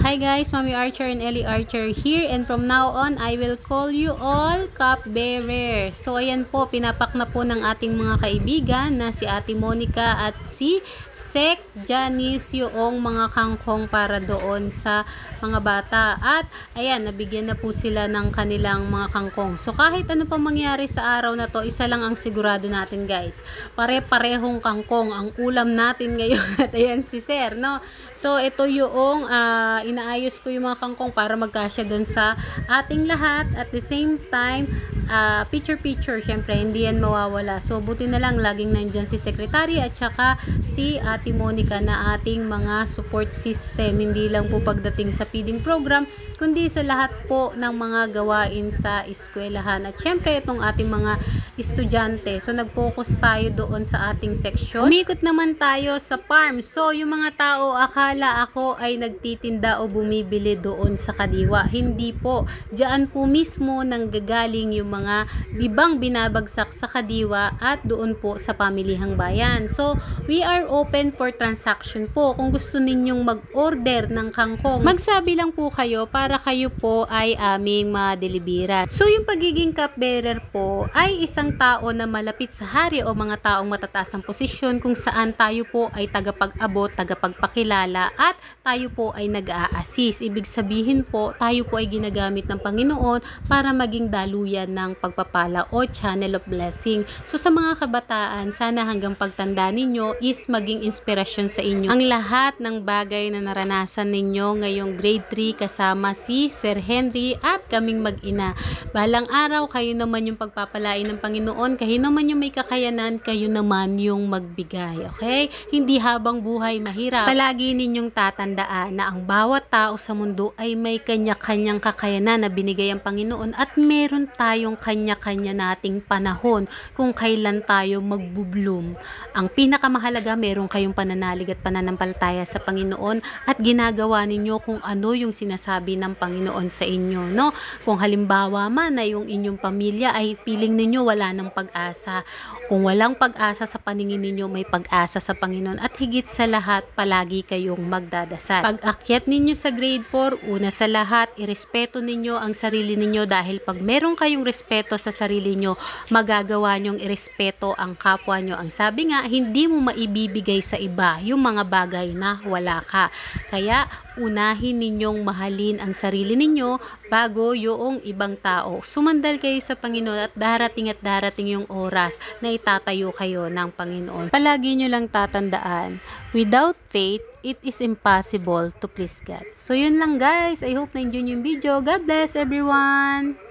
Hi guys, Mommy Archer and Ellie Archer here, and from now on, I will call you all cupbearer. So ayan po, pinapak na po ng ating mga kaibigan na si Ate Monica at si Sec Janice yung mga kangkong para doon sa mga bata. At ayan, nabigyan na po sila ng kanilang mga kangkong. So kahit ano pa mangyari sa araw na to, isa lang ang sigurado natin guys. Pare-parehong kangkong ang ulam natin ngayon. At ayan si Sir, no? So ito yung inaayos ko yung mga kangkong para magkasya dun sa ating lahat. At the same time, picture syempre hindi yan mawawala. So buti na lang laging nandyan si Secretary at saka si Ate Monica na ating mga support system, hindi lang po pagdating sa feeding program kundi sa lahat po ng mga gawain sa eskwelahan. At syempre itong ating mga estudyante, so nag-focus tayo doon sa ating section. Umikot naman tayo sa farm. So yung mga tao akala ako ay nagtitinda o bumibili doon sa kadiwa. Hindi po. Diyan po mismo nanggagaling yung mga ibang binabagsak sa kadiwa at doon po sa pamilihang bayan. So we are open for transaction po. Kung gusto ninyong mag-order ng kangkong, magsabi lang po kayo para kayo po ay aming ma-deliveran. So yung pagiging cupbearer po ay isang tao na malapit sa hari o mga taong matataas ang posisyon kung saan tayo po ay tagapag-abot, tagapagpakilala at tayo po ay nag-a-assist. Ibig sabihin po, tayo po ay ginagamit ng Panginoon para maging daluyan ng pagpapala o channel of blessing. So sa mga kabataan, sana hanggang pagtanda ninyo is maging inspirasyon sa inyo ang lahat ng bagay na naranasan ninyo ngayong grade 3 kasama si Sir Henry at kaming mag-ina. Balang araw, kayo naman yung pagpapalain ng Panginoon, kayo naman yung may kakayanan, kayo naman yung magbigay. Okay? Hindi habang buhay mahirap. Palagi ninyong tatandaan na ang bawat tao sa mundo ay may kanya-kanyang kakayanan na binigay ang Panginoon at meron tayong kanya-kanya nating panahon kung kailan tayo magbubloom. Ang pinakamahalaga, meron kayong pananalig at pananampalataya sa Panginoon at ginagawa ninyo kung ano yung sinasabi ng Panginoon sa inyo, no? Kung halimbawa man na yung inyong pamilya ay feeling ninyo wala ng pag-asa. Kung walang pag-asa sa paningin ninyo, may pag-asa sa Panginoon at higit sa lahat, palagi kayong magdadasal. Pag-akyat ninyo sa grade 4, una sa lahat, irespeto ninyo ang sarili ninyo dahil pag meron kayong respeto sa sarili nyo, magagawa nyong irespeto ang kapwa nyo. Ang sabi nga, hindi mo maibibigay sa iba yung mga bagay na wala ka. Kaya, unahin ninyong mahalin ang sarili ninyo bago yung ibang tao. Sumandal kayo sa Panginoon at darating yung oras na itatayo kayo ng Panginoon. Palagi nyo lang tatandaan, without faith, it is impossible to please God. So yun lang guys. I hope na-enjoy yung video. God bless everyone!